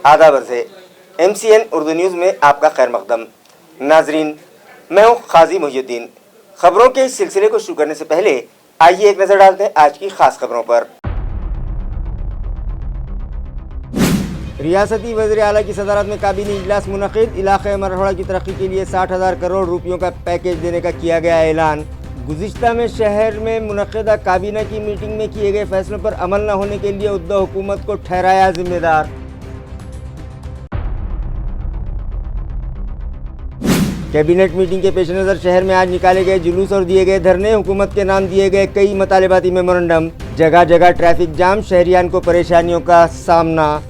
आदाब अर्ज़ है MCN उर्दू न्यूज़ में आपका खैर मकदम। नाजरीन, मैं हूँ काजी मुहिउद्दीन। खबरों के इस सिलसिले को शुरू करने से पहले आइए एक नज़र डालते हैं आज की खास खबरों पर। रियासती वज़ीर आला की सदारत में काबीनी इजलास मुनक़िद। इलाक़े मराठवाड़ा की तरक्की के लिए 60,000 करोड़ रुपयों का पैकेज देने का किया गया ऐलान। गुज़िश्ता में शहर में मुनक़िदा काबीना की मीटिंग में किए गए फैसलों पर अमल न होने के लिए उद्दा हुकूमत को ठहराया जिम्मेदार। कैबिनेट मीटिंग के पेश नज़र शहर में आज निकाले गए जुलूस और दिए गए धरने। हुकूमत के नाम दिए गए कई मतालिबाती मेमोरेंडम। जगह जगह ट्रैफिक जाम, शहरियान को परेशानियों का सामना।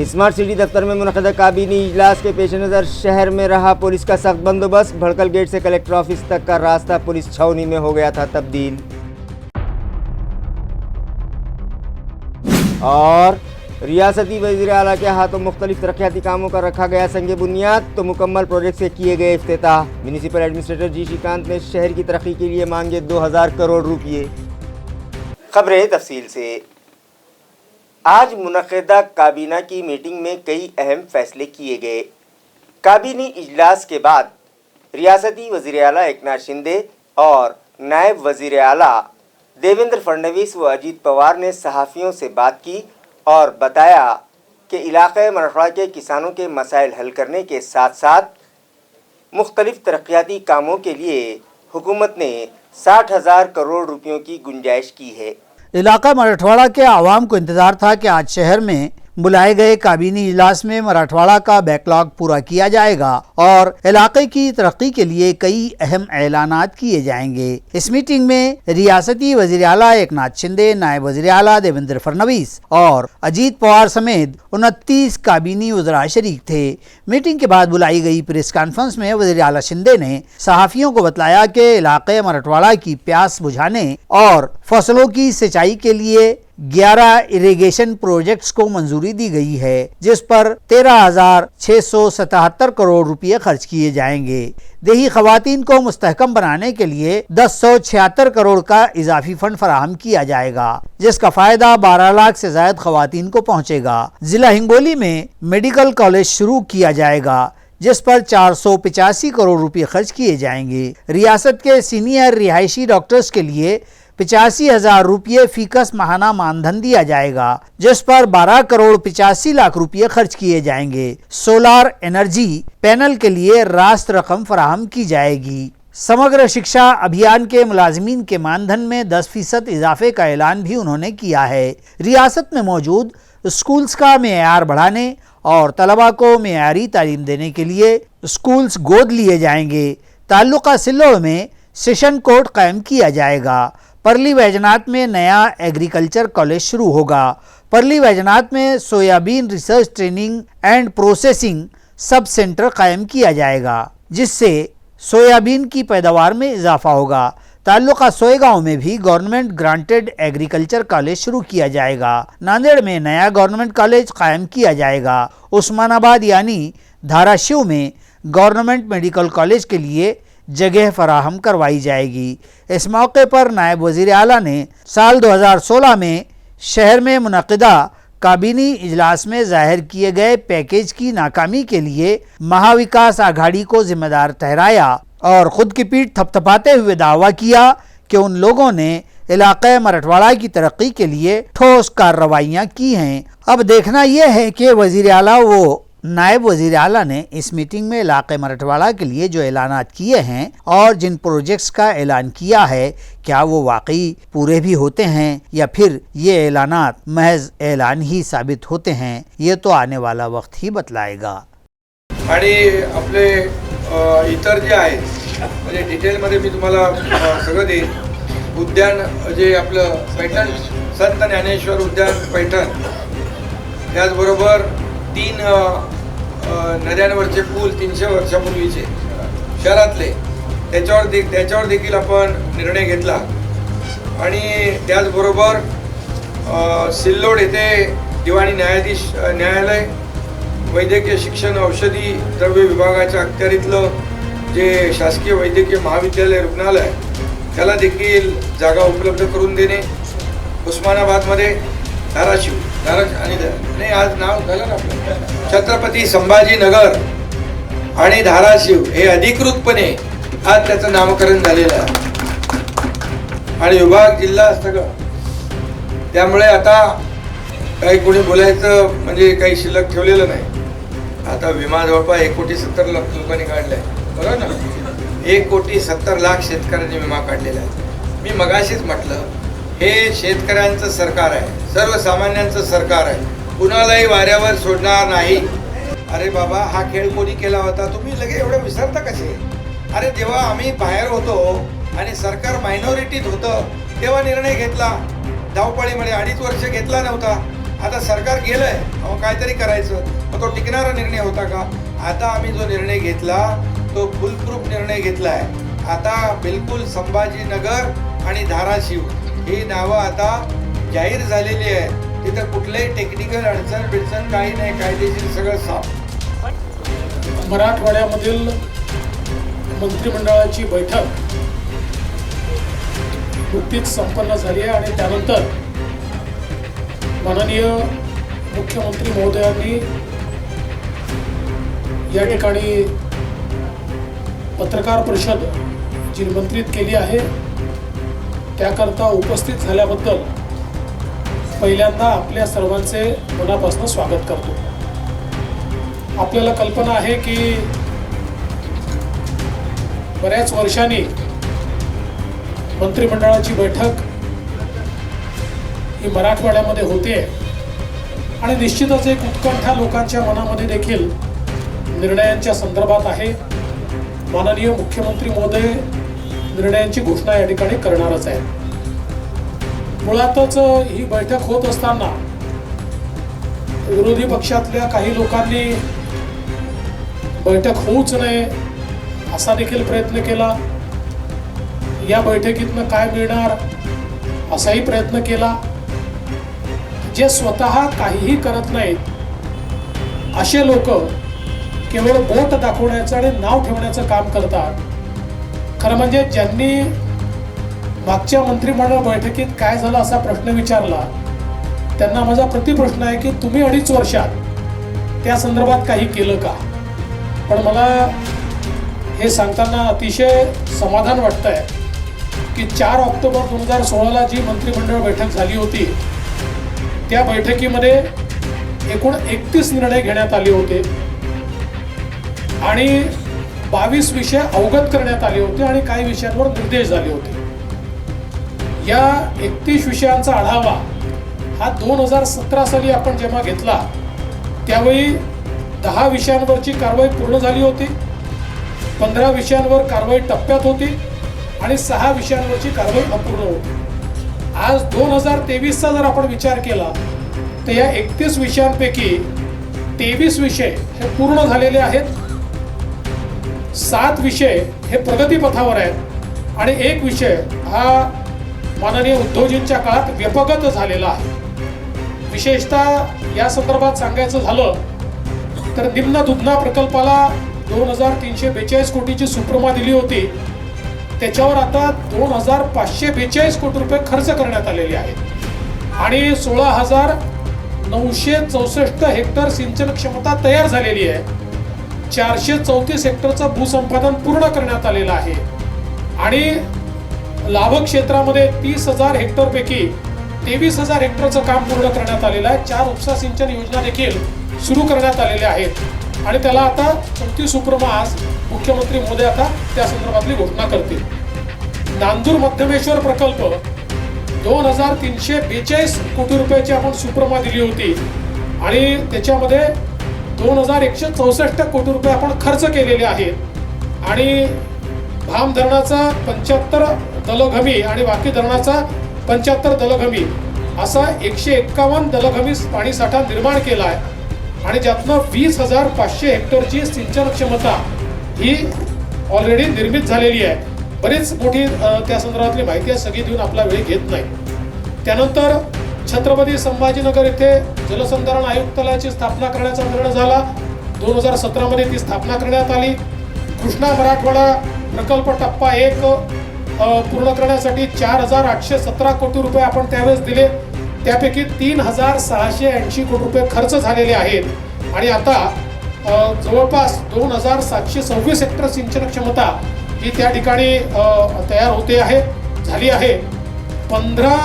स्मार्ट सिटी दफ्तर में मुनक़िदा काबीनी इजलास के पेश नज़र शहर में रहा पुलिस का सख्त बंदोबस्त। भड़कल गेट से कलेक्टर ऑफिस तक का रास्ता पुलिस छावनी में हो गया था तब्दील। और रियासती वज़ीर आला के हाथों मुख्तलिफ तरक्याती कामों का रखा गया संग बुनियाद, तो मुकम्मल प्रोजेक्ट से किए गए इफ्तिताह। म्यूनिसिपल एडमिनिस्ट्रेटर जी श्रीकांत ने शहर की तरक्की के लिए मांगे 2000 करोड़ रुपये। खबरें तफसील से। आज मुनक़िदा काबीना की मीटिंग में कई अहम फैसले किए गए। काबीनी इजलास के बाद रियासती वज़ीर आला एकनाथ शिंदे और नायब वज़ीर आला देवेंद्र फडणवीस व अजीत पवार ने सहाफ़ियों से बात की और बताया कि इलाक़े मराठवाड़ा के किसानों के मसाइल हल करने के साथ साथ मुख्तलिफ तरक्याती कामों के लिए हुकूमत ने 60,000 करोड़ रुपयों की गुंजाइश की है। इलाका मराठवाड़ा के आवाम को इंतजार था कि आज शहर में बुलाए गए काबीनी इजलास में मराठवाड़ा का बैकलॉग पूरा किया जाएगा और इलाके की तरक्की के लिए कई अहम ऐलानात किए जाएंगे। इस मीटिंग में रियासती वज़ीर आला एकनाथ शिंदे, नायब वज़ीर आला देवेंद्र फडणवीस और अजीत पवार समेत 29 काबीनी वज़रा शरीक थे। मीटिंग के बाद बुलाई गई प्रेस कॉन्फ्रेंस में वज़ीर आला शिंदे ने सहाफ़ियों को बताया कि इलाके मराठवाड़ा की प्यास बुझाने और फसलों की सिंचाई के लिए 11 इरिगेशन प्रोजेक्ट्स को मंजूरी दी गई है, जिस पर 13,677 करोड़ रुपए खर्च किए जाएंगे। देही खवातीन को मुस्तहकम बनाने के लिए 1076 करोड़ का इजाफी फंड फराहम किया जाएगा, जिसका फायदा 12 लाख से ज्यादा खवातीन को पहुंचेगा। जिला हिंगोली में मेडिकल कॉलेज शुरू किया जाएगा, जिस पर 485 करोड़ रुपए खर्च किए जाएंगे। रियासत के सीनियर रिहायशी डॉक्टर्स के लिए 85,000 रुपये फीकस माहाना मानधन दिया जाएगा, जिस पर 12 करोड़ 85 लाख रुपये खर्च किए जाएंगे। सोलार एनर्जी पैनल के लिए रास्त रकम फराहम की जाएगी। समग्र शिक्षा अभियान के मुलाजिमीन के मानधन में 10% इजाफे का ऐलान भी उन्होंने किया है। रियासत में मौजूद स्कूल्स का मेयार बढ़ाने और तलबा को मेयारी तालीम देने के लिए स्कूल्स गोद लिए जाएंगे। ताल्लुका सिल्लोड़ में सेशन कोर्ट कायम किया जाएगा। परली वैजनाथ में नया एग्रीकल्चर कॉलेज शुरू होगा। परली वैजनाथ में soybean research training end processing sub centre कायम किया जाएगा, जिससे सोयाबीन की पैदावार में इजाफा होगा। ताल्लुका सोएगांव में भी गवर्नमेंट ग्रांटेड एग्रीकल्चर कॉलेज शुरू किया जाएगा। नांदेड़ में नया गवर्नमेंट कॉलेज कायम किया जाएगा। उस्मानाबाद यानी धाराशिव में गवर्नमेंट मेडिकल कॉलेज के लिए जगह फराहम करवाई जाएगी। इस मौके पर नायब वज़ीर आला ने साल 2016 में शहर में मुनक़िदा काबीनी इजलास में जाहिर किए गए पैकेज की नाकामी के लिए महाविकास आघाड़ी को जिम्मेदार ठहराया और खुद की पीठ थपथपाते हुए दावा किया कि उन लोगों ने इलाक़े मराठवाड़ा की तरक्की के लिए ठोस कार्रवाइयाँ की हैं। अब देखना यह है कि वज़ीर आला वो नायब वज़ीर आला ने इस मीटिंग में इलाक़े मराठवाड़ा के लिए जो ऐलानात किए हैं और जिन प्रोजेक्ट्स का ऐलान किया है, क्या वो वाकई पूरे भी होते हैं या फिर ये ऐलानात महज ऐलान ही साबित होते हैं, ये तो आने वाला वक्त ही बतलाएगा। आणि आपले इतर जे आहे म्हणजे डिटेलमध्ये मी तुम्हाला सगळं देईन। उद्यान जे आपलं पैठण संत ज्ञानेश्वर उद्यान पैठण, त्याचबरोबर 3 नद्यांवरचे पूल 300 वर्षापूर्वीचे शहरातले, त्याच्यावर देखील आपण निर्णय घेतला। आणि त्याचबरोबर सिल्लोड येथे दिवाणी न्यायालय वैद्यकीय शिक्षण औषधी द्रव्य विभागाच्या अखत्यारीतलं जे शासकीय वैद्यकीय महाविद्यालय रुग्णालय त्याला देखील जागा उपलब्ध करून देणे। उस्मानाबादमध्ये धाराशिव नाही आज नाव झालं ना आपलं छत्रपती संभाजीनगर आणि धाराशिव हे अधिकृतपणे आज त्याचं नामकरण झालेलं आहे आणि विभाग जिल्हा सगळं. त्यामुळे आता काही कोणी बोलायचं म्हणजे काही शिल्लक ठेवलेलं नाही. आता विमा जवळपास 1,70,00,000 लोकांनी काढलाय, बरोबर ना. 1,70,00,000 शेतकऱ्यांनी विमा काढलेला आहे. मी मगाशीच म्हटलं हे शेतकऱ्यांचं सरकार आहे, सर्वसामान्यांचं सरकार आहे, कुणालाही वाऱ्यावर सोडणार नाही. अरे बाबा, हा खेळ कोणी केला होता तुम्ही लगे एवढं विसरता कसे? अरे जेव्हा आम्ही बाहेर होतो आणि सरकार मायनॉरिटीत होतं तेव्हा निर्णय घेतला धावपळीमध्ये, 2.5 वर्ष घेतला नव्हता. आता सरकार गेलंय, मग काहीतरी करायचं. मग तो टिकणारा निर्णय होता का? आता आम्ही जो निर्णय घेतला तो फुलप्रूफ निर्णय घेतला आहे. आता बिलकुल संभाजीनगर आणि धाराशिव ही नावं आता जाहीर झालेली आहे. तिथं कुठलंही टेक्निकल अडचण बिडचण काही नाही, कायदेशीर सगळं साफ. मराठवाड्यामधील मंत्रिमंडळाची बैठक नुकतीच संपन्न झाली आहे आणि त्यानंतर माननीय मुख्यमंत्री महोदयांनी या ठिकाणी पत्रकार परिषद जी निमंत्रित केली आहे त्याकरता उपस्थित झाल्याबद्दल पहिल्यांदा आपल्या सर्वांचे मनापासून स्वागत करतो. आपल्याला कल्पना आहे की बऱ्याच वर्षांनी मंत्रिमंडळाची बैठक ही मराठवाड्यामध्ये होते आणि निश्चितच एक उत्कंठा लोकांच्या मनामध्ये देखील निर्णयांच्या संदर्भात आहे. माननीय मुख्यमंत्री महोदय निर्णयांची घोषणा या ठिकाणी करणारच आहे. मुळातच ही बैठक होत असताना विरोधी पक्षातल्या काही लोकांनी बैठक होऊच नये असा देखील प्रयत्न केला. या बैठकीतनं काय मिळणार असाही प्रयत्न केला. जे स्वतः काहीही करत नाहीत असे लोक केवळ बोट दाखवण्याचं आणि नाव ठेवण्याचं काम करतात. खरं म्हणजे ज्यांनी मागच्या मंत्रिमंडळ बैठकीत काय झालं असा प्रश्न विचारला त्यांना माझा प्रतिप्रश्न आहे की तुम्ही 2.5 वर्षात त्या संदर्भात काही केलं का? पण मला हे सांगताना अतिशय समाधान वाटतंय की 4 ऑक्टोबर 2016ला जी मंत्रिमंडळ बैठक झाली होती त्या बैठकीमध्ये एकूण 31 निर्णय घेण्यात आले होते आणि 22 विषय अवगत करण्यात आले होते आणि काही विषयांवर निर्देश झाले होते. या 31 विषयांचा आढावा हा 2017 साली आपण जेव्हा घेतला त्यावेळी 10 विषयांवरची कारवाई पूर्ण झाली होती, 15 विषयांवर कारवाई टप्प्यात होती आणि 6 विषयांवरची कारवाई अपूर्ण होती. आज 2023चा जर आपण विचार केला तर या 31 विषयांपैकी 23 विषय हे पूर्ण झालेले आहेत, 7 विषय हे प्रगतीपथावर आहेत आणि 1 विषय हा माननीय उद्धवजींच्या काळात व्यपगत झालेला आहे. विशेषतः या संदर्भात सांगायचं झालं तर निम्न दुधना प्रकल्पाला 2,342 कोटीची सुप्रमा दिली होती, त्याच्यावर आता 2,542 कोटी रुपये खर्च करण्यात आलेले आहेत आणि 16,964 हेक्टर सिंचन क्षमता तयार झालेली आहे. 434 हेक्टरचं भूसंपादन पूर्ण करण्यात आलेलं आहे आणि लाभक क्षेत्रामध्ये 30,000 हेक्टर पैकी 23,000 हेक्टरचं काम पूर्ण करण्यात आलेलं आहे. 4 उपसा सिंचन योजना देखील सुरू करण्यात आलेल्या आहेत आणि त्याला आता 34 सुप्रमा आज मुख्यमंत्री महोदय आता त्या संदर्भातली घोषणा करतील. नांदूर मध्यमेश्वर प्रकल्प 2,342 कोटी रुपयाची आपण सुप्रमा दिली होती आणि त्याच्यामध्ये 2,164 कोटी रुपये आपण खर्च केलेले आहेत आणि भाम धरणाचा 75 दलघमी आणि वाकी धरणाचा 75 दलघमी असा 151 दलघमी पाणीसाठा निर्माण केला आहे आणि ज्यातनं 20,500 हेक्टरची सिंचन क्षमता ही ऑलरेडी निर्मित झालेली आहे. बरीच मोठी त्या संदर्भातली माहिती आहे, सगळी देऊन आपला वेळ घेत नाही. त्यानंतर छत्रपती संभाजीनगर येथे जलसंधारण आयुक्तालयाची स्थापना करण्याचा निर्णय झाला. 2017 मध्ये ती स्थापना करण्यात आली. कृष्णा मराठवाडा प्रकल्प टप्पा 1 पूर्ण करण्यासाठी 4,817 कोटी रुपये आपण त्यावेळेस दिले. त्यापैकी 3,680 कोटी रुपये खर्च झालेले आहेत आणि आता जवळपास 2,726 हेक्टर सिंचन क्षमता ही त्या ठिकाणी तयार होते आहे झाली आहे. 15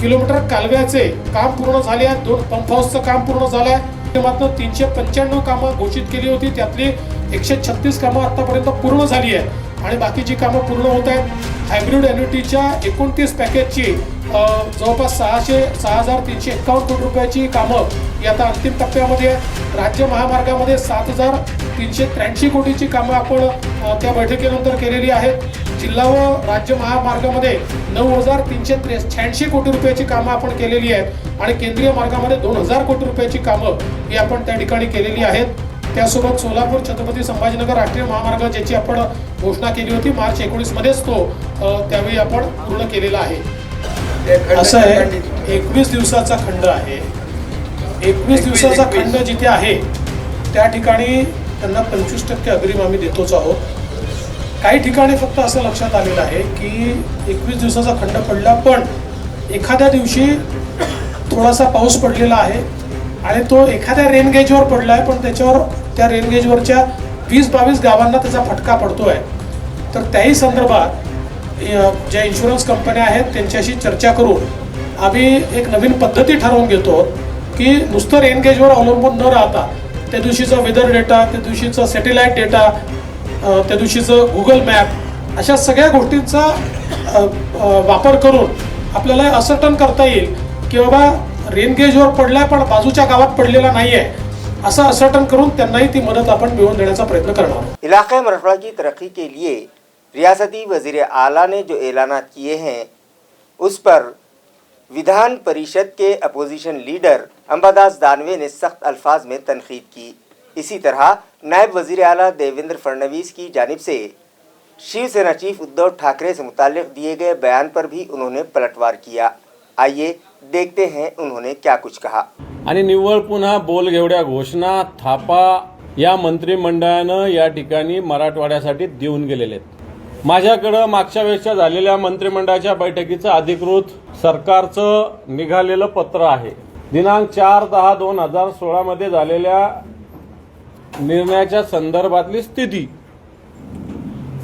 किलोमीटर कालव्याचे काम पूर्ण झाले आहे. 2 पंप हाऊसचं काम पूर्ण झालं आहे. मात्र 395 कामं घोषित केली होती, त्यातली 136 कामं आतापर्यंत पूर्ण झाली आहेत आणि बाकीची कामं पूर्ण होत आहेत. हायब्रिड एन्युटीच्या 29 पॅकेजची जवळपास 6,351 कोटी रुपयाची कामं ही आता अंतिम टप्प्यामध्ये आहे. राज्य महामार्गामध्ये 7,383 कोटीची कामं आपण त्या बैठकीनंतर केलेली आहेत. जिल्हा व राज्य महामार्गामध्ये 9,386 कोटी रुपयाची कामं आपण केलेली आहेत आणि केंद्रीय मार्गामध्ये 2,000 कोटी रुपयाची कामं ही आपण त्या ठिकाणी केलेली आहेत. त्यासोबत सोलापूर छत्रपती संभाजीनगर राष्ट्रीय महामार्ग ज्याची आपण घोषणा केली होती मार्च 19 मध्येच तो त्यावेळी आपण पूर्ण केलेला आहे. असं आहे, 21 दिवसाचा खंड आहे. 21 दिवसाचा खंड जिथे आहे त्या ठिकाणी त्यांना 25% अग्रिम आम्ही देतोच आहोत. काही ठिकाणी फक्त असं लक्षात आलेलं आहे की 21 दिवसाचा खंड पडला पण एखाद्या दिवशी थोडासा पाऊस पडलेला आहे आणि तो एखाद्या रेन गेजवर पडला आहे पण त्याच्यावर त्या रेन गेजवरच्या 20-22 गावांना त्याचा फटका पडतो आहे. तर त्याही संदर्भात ज्या इन्शुरन्स कंपन्या आहेत त्यांच्याशी चर्चा करून आम्ही एक नवीन पद्धती ठरवून घेतो की नुसतं रेन गेजवर अवलंबून न राहता त्या दिवशीचा वेदर डेटा, त्या दिवशीचा सॅटेलाईट डेटा, त्या दिवशीचं गुगल मॅप अशा सगळ्या गोष्टींचा वापर करून आपल्याला असर्टन करता येईल की बाबा रेन गेजवर पडलाय पण बाजूच्या गावात पडलेला नाही आहे असं असर्टन करून त्यांनाही ती मदत आपण मिळवून देण्याचा प्रयत्न करणार. इलाके मराठवाड़ा की तरक्की के लिए रियासती वज़ीर आला ने जो ऐलानात किए हैं उस पर विधान परिषद के अपोजिशन लीडर अंबादास दानवे ने सख्त अल्फाज में तनकीद की. इसी तरह नायब वज़ीर आला देवेंद्र फडणवीस की जानिब से शिवसेना चीफ उद्धव ठाकरे से मुताल्लिक़ दिए गए बयान पर भी उन्होंने पलटवार किया. आइए देखते हैं उन्होंने क्या कुछ कहा. आणि निव्वळ पुन्हा बोलघेवड्या घोषणा थापा या मंत्रिमंडळानं या ठिकाणी मराठवाड्यासाठी देऊन गेलेले आहेत. माझ्याकडं मागच्या वेळेच्या झालेल्या मंत्रिमंडळाच्या बैठकीचं अधिकृत सरकारचं निघालेलं पत्र आहे. दिनांक 4/10/2016 मध्ये झालेल्या निर्णयाच्या संदर्भातली स्थिती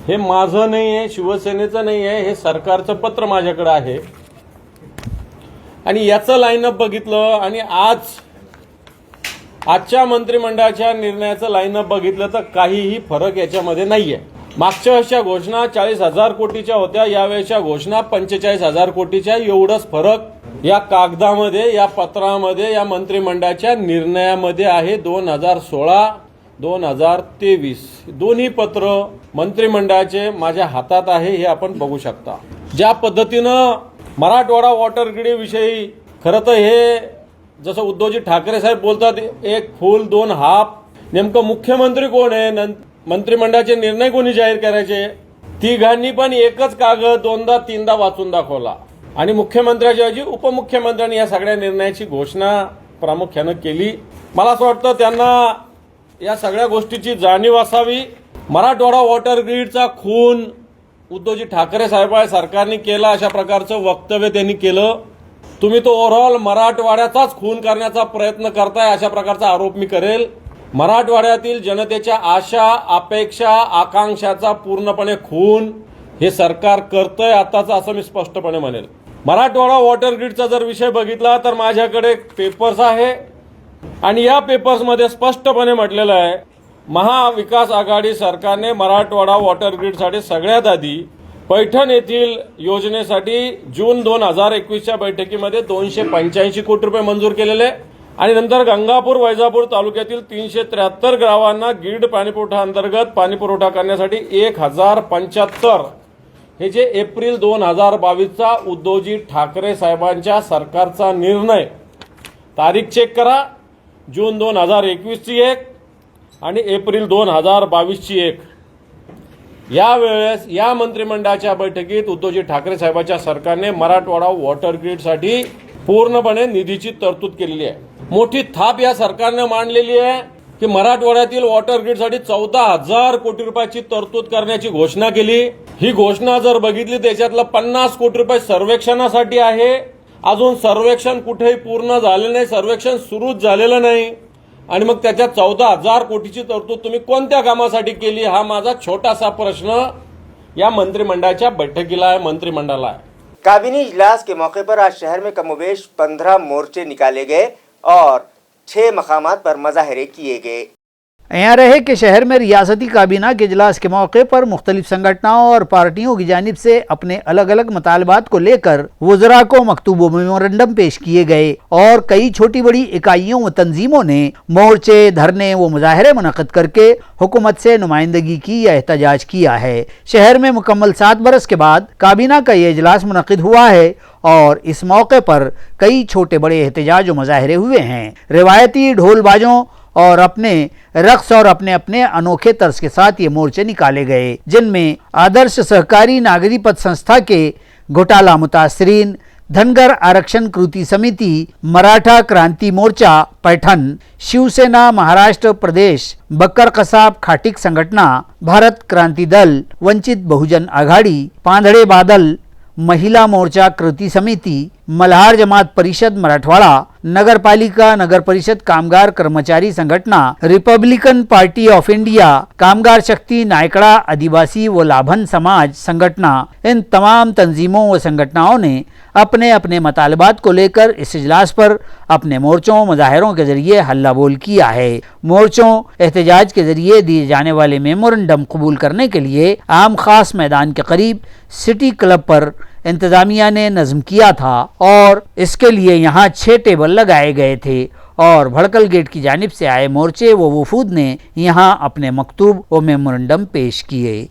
हे माझं नाही आहे, शिवसेनेचं नाही आहे, हे सरकारचं पत्र माझ्याकडे आहे आणि याचं लाईनअप बघितलं आणि आजच्या मंत्रिमंडळाच्या निर्णयाचं लाईनअप बघितलं तर काहीही फरक याच्यामध्ये नाहीये. मागच्या वेळेच्या घोषणा 40,000 कोटीच्या होत्या, यावेळेच्या घोषणा 45,000 कोटीच्या. एवढंच फरक या कागदामध्ये, या पत्रामध्ये, या मंत्रिमंडळाच्या निर्णयामध्ये आहे. 2016-2023 दोन्ही पत्र मंत्रिमंडळाचे माझ्या हातात आहे, हे आपण बघू शकता. ज्या पद्धतीनं मराठवाडा वॉटर ग्रीड विषयी खरं तर हे जसं उद्धवजी ठाकरे साहेब बोलतात एक फुल दोन हाफ, नेमकं मुख्यमंत्री कोण आहे, मंत्रिमंडळाचे निर्णय कोणी जाहीर करायचे, तिघांनी पण एकच कागद 2दा-3दा वाचून दाखवला आणि मुख्यमंत्र्याच्या ऐवजी उपमुख्यमंत्र्यांनी या सगळ्या निर्णयाची घोषणा प्रामुख्यानं केली. मला असं वाटतं त्यांना या सगळ्या गोष्टीची जाणीव असावी. मराठवाडा वॉटर ग्रीडचा खून उद्धवजी ठाकरे साहेब सरकारने केला अशा प्रकारचं वक्तव्य त्यांनी केलं. तुम्ही तो ओव्हरऑल मराठवाड्याचाच खून करण्याचा प्रयत्न करताय अशा प्रकारचा आरोप मी करेल. मराठवाड्यातील जनतेच्या आशा, अपेक्षा, आकांक्षाचा पूर्णपणे खून हे सरकार करतंय आताच, असं मी स्पष्टपणे म्हणेल. मराठवाडा वॉटर ग्रीडचा जर विषय बघितला तर माझ्याकडे पेपर्स आहे आणि या पेपर्समध्ये स्पष्टपणे म्हटलेलं आहे महाविकास आघाडी सरकारने मराठवाडा वॉटर ग्रीडसाठी सगळ्यात आधी पैठण येथील योजनेसाठी जून 2021च्या बैठकीमध्ये 285 कोटी रुपये मंजूर केलेले आणि नंतर गंगापूर वैजापूर तालुक्यातील 373 गावांना ग्रीड पाणीपुरवठा अंतर्गत पाणीपुरवठा करण्यासाठी 1075 हे जे एप्रिल 2022चा उद्धवजी ठाकरे साहेबांच्या सरकारचा निर्णय, तारीख चेक करा, जून 2021ची एक आणि एप्रिल 2022ची एक. यावेळेस या मंत्रिमंडळाच्या बैठकीत उद्धवजी ठाकरे साहेबांच्या सरकारने मराठवाडा वॉटर ग्रीडसाठी पूर्णपणे निधीची तरतूद केलेली आहे. मोठी थाप या सरकारने मांडलेली आहे. की मराठवाड्यातील वॉटर ग्रीडसाठी 14,000 कोटी रुपयाची तरतूद करण्याची घोषणा केली. ही घोषणा जर बघितली त्याच्यातलं 50 कोटी रुपये सर्वेक्षणासाठी आहे. अजून सर्वेक्षण कुठेही पूर्ण झालेलं नाही, सर्वेक्षण सुरूच झालेलं नाही. आणि मग त्याच्यात 14,000 कोटीची तरतूद तुम्ही कोणत्या कामासाठी केली, हा माझा छोटासा प्रश्न या मंत्रिमंडळाच्या बैठकीला आहे, मंत्रिमंडळाला आहे. काबीनी इजलास के मौके पर आज शहर में कमोबेश 15 मोर्चे निकाले गए और 6 मकामात पर मुजाहरे किए गए. यहाँ रहे कि शहर में रियासती काबीना के इजलास के मौके पर मुख्तलिफ संगठनों और पार्टियों की जानिब से अपने अलग अलग मुतालबात को लेकर वज़रा को मकतूब मेमोरेंडम पेश किए गए और कई छोटी बड़ी इकाइयों व तंजीमों ने मोर्चे, धरने व मुजाहरे मुनक़्क़िद करके हुकूमत से नुमाइंदगी की या एहतजाज किया है. शहर में मुकम्मल 7 बरस के बाद काबीना का ये इजलास मुनक़्क़िद हुआ है और इस मौके पर कई छोटे बड़े एहतजाज व मुजाहरे हुए हैं. रिवायती ढोल बाजों और अपने रक्स और अपने अपने अनोखे तर्ज के साथ ये मोर्चे निकाले गए, जिनमें आदर्श सहकारी नागरी पद संस्था के घोटाला मुतासरीन, धनगर आरक्षण कृति समिति, मराठा क्रांति मोर्चा पैठन, शिवसेना महाराष्ट्र प्रदेश, बक्कर कसाब खाटिक संगठना, भारत क्रांति दल, वंचित बहुजन आघाड़ी, पांधड़े बादल, महिला मोर्चा कृति समिति, मल्हार जमात परिषद मराठवाड़ा, नगर पालिका नगर परिषद कामगार कर्मचारी संगठना, रिपब्लिकन पार्टी ऑफ इंडिया, कामगार शक्ति नायकड़ा आदिवासी व लाभन समाज संगठना, इन तमाम तंजीमों व संगठनाओं ने अपने अपने मतालबात को लेकर इस इजलास पर अपने मोर्चों मुजाहरों के जरिए हल्ला बोल किया है. मोर्चों एहतजाज के जरिए दिए जाने वाले मेमोरेंडम कबूल करने के लिए आम खास मैदान के करीब सिटी क्लब पर इंतजामिया ने नज़्म किया था और इसके लिए यहाँ 6 टेबल लगाए गए थे और भड़कल गेट की जानिब से आए मोर्चे व वफूद ने यहाँ अपने मकतूब व मेमोरेंडम पेश किए.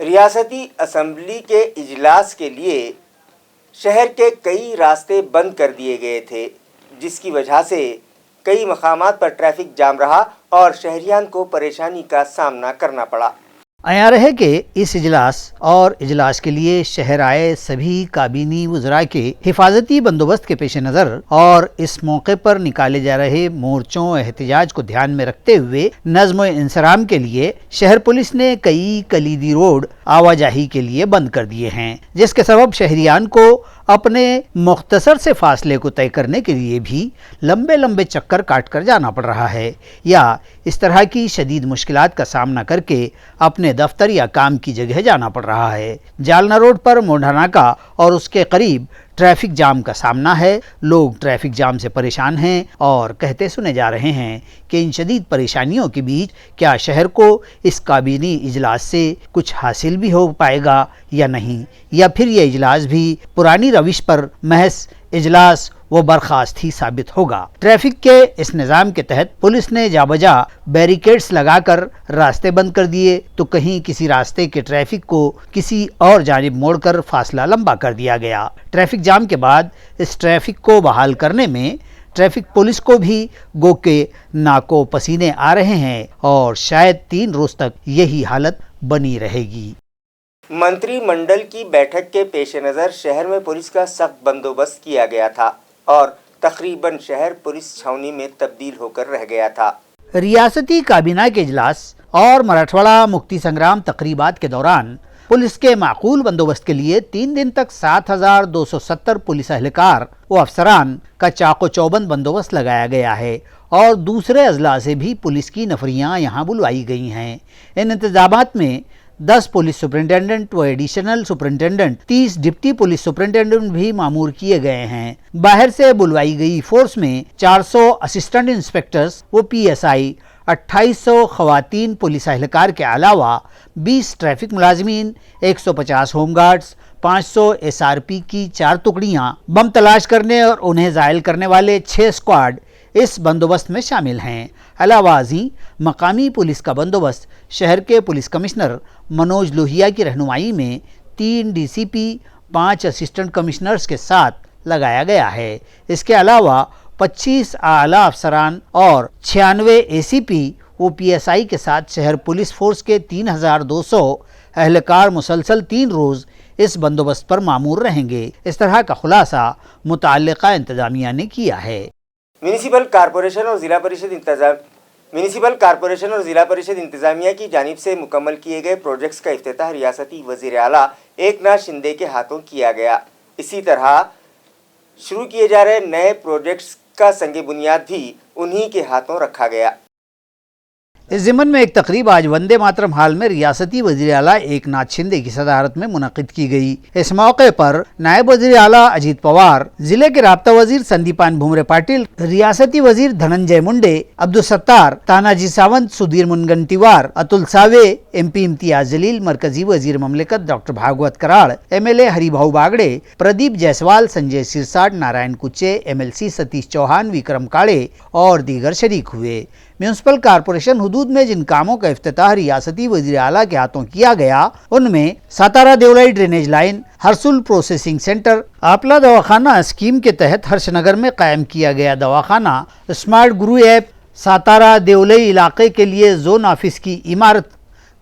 रियासती असम्बली के इजलास के लिए शहर के कई रास्ते बंद कर दिए गए थे, जिसकी वजह से कई मकामात पर ट्रैफिक जाम रहा और शहरियान को परेशानी का सामना करना पड़ा. यहाँ रहे कि इस इजलास और इजलास के लिए शहर आए सभी काबीनी वज़रा के हिफाजती बंदोबस्त के पेश नज़र और इस मौके पर निकाले जा रहे मोर्चों एहतजाज को ध्यान में रखते हुए नज़्म इंसराम के लिए शहर पुलिस ने कई कलीदी रोड आवाजाही के लिए बंद कर दिए हैं, जिसके सबब शहरियान को अपने मुख्तसर से फासले को तय करने के लिए भी लंबे लंबे चक्कर काट कर जाना पड़ रहा है या इस तरह की शदीद मुश्किलात का सामना करके अपने दफ्तर या काम की जगह जाना पड़ रहा है. जालना रोड पर मोढ़ा नाका और उसके करीब ट्रैफिक जाम का सामना है. लोग ट्रैफिक जाम से परेशान हैं और कहते सुने जा रहे हैं कि इन शदीद परेशानियों के बीच क्या शहर को इस काबीनी इजलास से कुछ हासिल भी हो पाएगा या नहीं, या फिर यह इजलास भी पुरानी रविश पर महज इजलास वो बर्खास्त ही साबित होगा. ट्रैफिक के इस निज़ाम के तहत पुलिस ने जाबजा बैरिकेड्स लगाकर रास्ते बंद कर दिए तो कहीं किसी रास्ते के ट्रैफिक को किसी और जानिब मोड़कर फासला लंबा कर दिया गया. ट्रैफिक जाम के बाद इस ट्रैफिक को बहाल करने में ट्रैफिक पुलिस को भी गो के नाको पसीने आ रहे हैं और शायद 3 रोज तक यही हालत बनी रहेगी. मंत्रिमंडल की बैठक के पेश नज़र शहर में पुलिस का सख्त बंदोबस्त किया गया था और तकरीबन शहर पुलिस छावनी में तब्दील होकर रह गया था. रियासती काबीना के इजलास और मराठवाड़ा मुक्ति संग्राम तकरीबात के दौरान पुलिस के माकूल बंदोबस्त के लिए 3 दिन तक 7,270 पुलिस एहलकार व अफसरान का चाको चौबंद बंदोबस्त लगाया गया है और दूसरे अजला से भी पुलिस की नफरियाँ यहाँ बुलवाई गई हैं. इन इंतजामात में 10 पुलिस सुपरिटेंडेंट व additional superintendent, 30 deputy police superintendent भी मामूर किए गए हैं. बाहर से बुलवाई गई फोर्स में 400 असिस्टेंट इंस्पेक्टर्स व PSI, 2800 खवातीन पुलिस एहलकार के अलावा 20 ट्रैफिक मुलाजमीन, 150 होमगार्ड्स, 500 SRP की 4 टुकड़ियाँ, बम तलाश करने और उन्हें ज़ायल करने वाले 6 स्क्वाड इस बंदोबस्त में शामिल हैं. अलावाजी मकामी पुलिस का बंदोबस्त शहर के पुलिस कमिश्नर मनोज लोहिया की रहनुमाई में 3 DCP, 5 असिस्टेंट कमिश्नर्स के साथ लगाया गया है. इसके अलावा 25 आला अफसरान और 96 ACP व PSI के साथ शहर पुलिस फोर्स के 3,200 एहलकार मुसलसल 3 रोज़ इस बंदोबस्त पर मामूर रहेंगे. इस तरह का खुलासा मुताल्लिका इंतजामिया ने किया है. म्यूनिसिपल कॉरपोरेशन और ज़िला परिषद म्यूनिसिपल कॉरपोरेशन और ज़िला परिषद इंतज़ामिया की जानिब से मुकम्मल किए गए प्रोजेक्ट्स का इफ्तिताह रियासती वज़ीर आला एकनाथ शिंदे के हाथों किया गया। इसी तरह शुरू किए जा रहे नए प्रोजेक्ट्स का संग बुनियाद भी उन्हीं के हाथों रखा गया। इस ज़िमन में एक तकरीब आज वंदे मातरम हाल में रियासती वज़ीर आला एकनाथ शिंदे की सदारत में मुनक़िद की गई। इस मौके पर नायब वज़ीर आला अजीत पवार, जिले के राब्ता वज़ीर संदीपान भुमरे पाटिल, रियासती वज़ीर धनंजय मुंडे, अब्दुल सत्तार, तानाजी सावंत, सुधीर मुनगंटीवार, अतुल सावे, MP इम्तियाज जलील, मरकजी वज़ीर ममलिकत doctor Bhagwat Karad, MLA Haribhau Bagde, Pradeep Jaiswal, Sanjay Shirsat, Narayan Kuche, MLC Satish Chavan, Vikram Kade और दीगर शरीक हुए। म्यूनिसिपल कॉरपोरेशन हुदूद में जिन कामों का इफ्तिताह रियासती वज़ीर आला के हाथों किया गया उनमें Satara देवलाई drainage line, Harsul processing centre, आपला दवाखाना स्कीम के तहत हर्षनगर में कायम किया गया दवाखाना, स्मार्ट गुरु ऐप, सातारा देवलाई इलाके के लिए जोन ऑफिस की इमारत,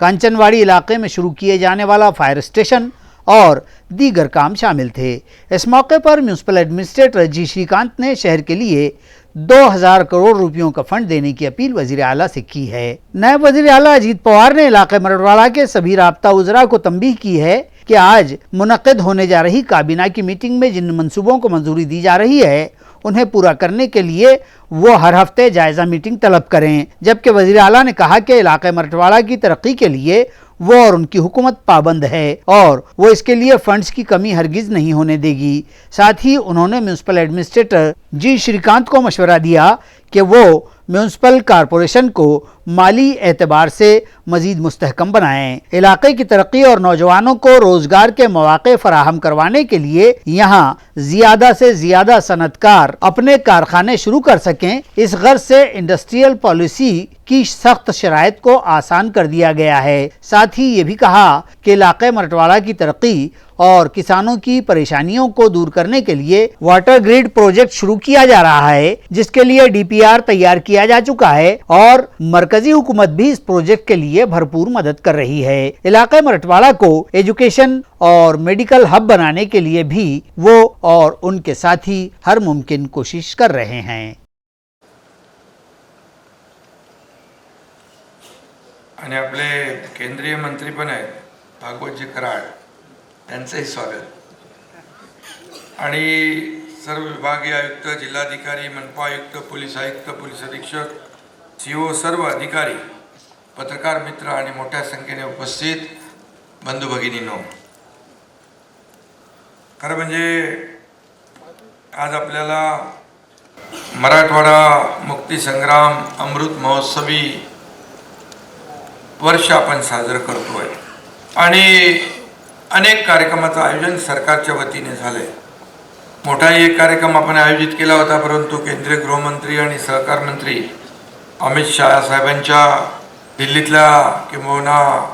कांचनवाड़ी इलाके में शुरू किए जाने वाला फायर स्टेशन और दीगर काम शामिल थे। इस मौके पर म्यूनिसिपल एडमिनिस्ट्रेटर जी श्रीकांत ने शहर के लिए 2000 करोड़ रुपयों का फंड देने की अपील वज़ीर आला से की है। नायब वज़ीर आला अजीत पवार ने इलाके मरड़वाड़ा के सभी राब्ता उज़रा को तंबीह की है कि आज मुनक़्क़िद होने जा रही काबीना की मीटिंग में जिन मंसूबों को मंजूरी दी जा रही है उन्हें पूरा करने के लिए वो हर हफ्ते जायज़ा मीटिंग तलब करें। जबकि वज़ीर आला ने कहा कि इलाके मरड़वाड़ा की तरक्की के लिए वो और उनकी हुकूमत पाबंद है और वो इसके लिए फंड्स की कमी हरगिज नहीं होने देगी। साथ ही उन्होंने म्यूनिसिपल एडमिनिस्ट्रेटर जी श्रीकांत को मशवरा दिया कि वो म्यूनिसिपल कॉरपोरेशन को माली एतबार से मजीद मुस्तहकम बनाएं। इलाके की तरक्की और नौजवानों को रोजगार के मौके फराहम करवाने के लिए यहाँ ज़्यादा से ज़्यादा सनतकार अपने कारखाने शुरू कर सकें, इस गर्ज से इंडस्ट्रियल पॉलिसी की सख्त शराइत को आसान कर दिया गया है। साथ ही ये भी कहा कि इलाके मरड़वाड़ा की तरक्की और किसानों की परेशानियों को दूर करने के लिए वाटर ग्रिड प्रोजेक्ट शुरू किया जा रहा है, जिसके लिए DPR तैयार किया जा चुका है और मरकजी हुकूमत भी इस प्रोजेक्ट के लिए भरपूर मदद कर रही है। इलाके मरड़वाड़ा को एजुकेशन और मेडिकल हब बनाने के लिए भी वो और उनके साथी हर मुमकिन कोशिश कर रहे हैं। आणि आपले केंद्रीय मंत्री पण आहेत भागवतजी कराड, त्यांचंही स्वागत आणि सर्व विभागीय आयुक्त, जिल्हाधिकारी, मनपा आयुक्त, पोलीस आयुक्त, पोलीस अधीक्षक, CO, सर्व अधिकारी, पत्रकार मित्र आणि मोठ्या संख्येने उपस्थित बंधू भगिनींनो, खरं म्हणजे आज आपल्याला मराठवाडा मुक्ती संग्राम अमृत महोत्सवी वर्ष आपण साजरं करतोय आणि अनेक कार्यक्रमाचं आयोजन सरकारच्या वतीने झालंय। मोठाही एक कार्यक्रम आपण आयोजित केला होता, परंतु केंद्रीय गृहमंत्री आणि सहकार मंत्री अमित शाह साहेबांच्या दिल्लीतल्या किंवा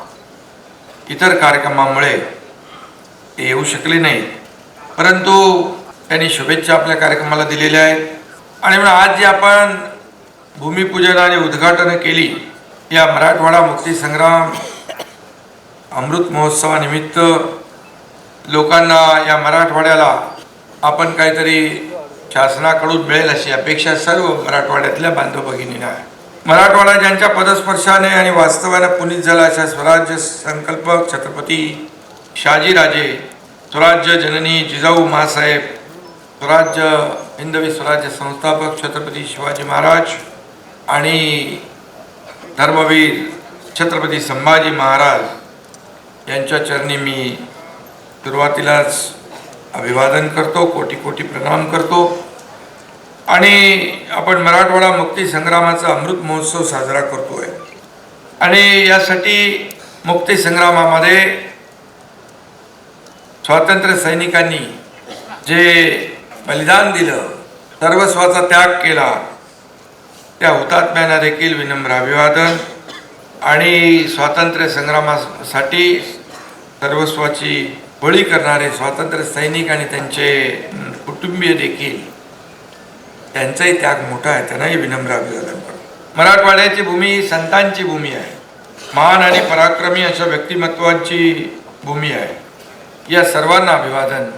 इतर कार्यक्रमामुळे ते येऊ शकले नाही, परंतु त्यांनी शुभेच्छा आपल्या कार्यक्रमाला दिलेल्या आहेत आणि आज जे आपण भूमिपूजन आणि उद्घाटन केली या मराठवाडा मुक्ती संग्राम अमृत महोत्सवानिमित्त लोकांना या मराठवाड्याला आपण काहीतरी शासनाकडून मिळेल अशी अपेक्षा सर्व मराठवाड्यातल्या बांधव भगिनींना आहे। मराठवाडा ज्यांच्या पदस्पर्शाने आणि वास्तवाने पुनीत झाला अशा स्वराज्य संकल्पक छत्रपती शहाजीराजे, स्वराज्य जननी जिजाऊ माँसाहेब, स्वराज्य हिंदवी स्वराज्य संस्थापक छत्रपती शिवाजी महाराज आणि धर्मवीर छत्रपती संभाजी महाराज यांच्या चरणी मी सुरुवातीलाच अभिवादन करतो, कोटी कोटी प्रणाम करतो आणि आपण मराठवाडा मुक्ती संग्रामाचा अमृत महोत्सव साजरा करतोय आणि यासाठी मुक्ती संग्रामामध्ये स्वातंत्र्य सैनिकांनी जे बलिदान दिलं, सर्वस्वाचा त्याग केला, त्या हुतात्म्यांना देखील विनम्र अभिवादन आणि स्वातंत्र्य संग्रामासाठी सर्वस्वाची बळी करणारे स्वातंत्र्य सैनिक आणि त्यांचे कुटुंबीय देखील त्यांचाही त्याग मोठा आहे, त्यांनाही विनम्र अभिवादन करतो। मराठवाड्याची भूमी संतांची भूमी आहे, महान आणि पराक्रमी अशा व्यक्तिमत्वांची भूमी आहे। या सर्वांना अभिवादन।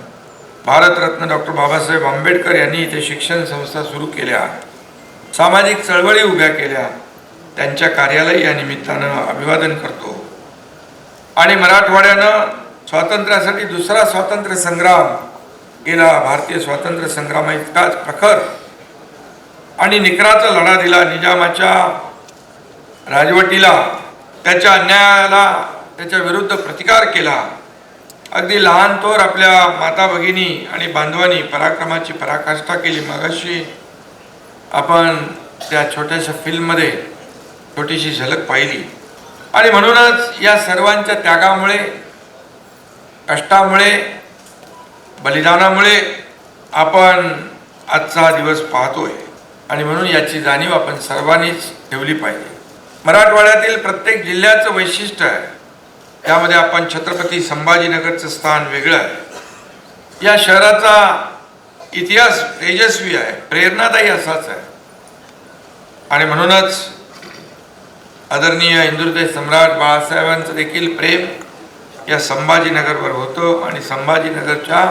भारतरत्न डॉक्टर बाबासाहेब आंबेडकर यांनी इथे शिक्षण संस्था सुरू केल्या, सामाजिक चळवळी उभ्या केल्या त्यांच्या कार्यालाही या निमित्तानं अभिवादन करतो. आणि मराठवाड्यानं स्वातंत्र्यासाठी दुसरा स्वातंत्र्य संग्राम केला. भारतीय स्वातंत्र्य संग्राम इतकाच प्रखर आणि निकराचा लढा दिला. निजामाच्या राजवटीला, त्याच्या अन्यायाला, त्याच्या विरुद्ध प्रतिकार केला. अगदी लहान थोर आपल्या माता भगिनी आणि बांधवांनी पराक्रमाची पराकाष्ठा केली. मगाशी आपण त्या छोट्याशा फिल्ममध्ये छोटीशी झलक पाहिली. आणि म्हणूनच या सर्वांच्या त्यागामुळे, कष्टामुळे, बलिदानामुळे आपण आजचा दिवस पाहतोय. आणि म्हणून याची जाणीव आपण सर्वांनीच ठेवली पाहिजे. मराठवाड्यातील प्रत्येक जिल्ह्याचं वैशिष्ट्य आहे. त्यामध्ये आपण छत्रपती संभाजीनगरचं स्थान वेगळं आहे. या शहराचा इतिहास तेजस्वी आहे, प्रेरणादायी असाच आहे. आणि म्हणूनच आदरणीय हिंदुहृदय सम्राट बाळासाहेबांचं देखील प्रेम या संभाजीनगरवर होतं आणि संभाजीनगरच्या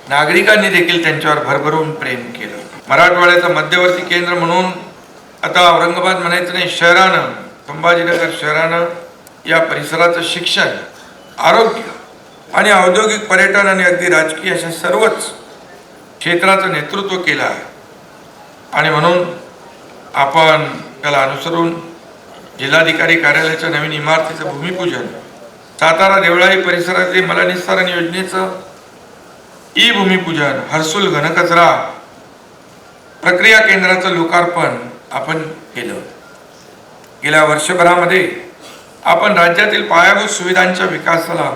नागरिकांनी देखील त्यांच्यावर भरभरून प्रेम केलं. मराठवाड्याचं मध्यवर्ती केंद्र म्हणून आता औरंगाबाद म्हणायचं नाही, शहरानं, संभाजीनगर शहरानं या परिसराचं शिक्षण, आरोग्य आणि औद्योगिक पर्यटन आणि अगदी राजकीय अशा सर्वच क्षेत्राचं नेतृत्व केलं आहे. आणि म्हणून आपण त्याला अनुसरून जिल्हाधिकारी कार्यालयाच्या नवीन इमारतीचं भूमिपूजन, सातारा देवळाई परिसरातील मलनिस्सारण योजनेचं ई भूमिपूजन, हर्सुल घनकचरा प्रक्रिया केंद्राचं लोकार्पण आपण केलं. गेल्या वर्षभरामध्ये आपण राज्यातील पायाभूत सुविधांच्या विकासाला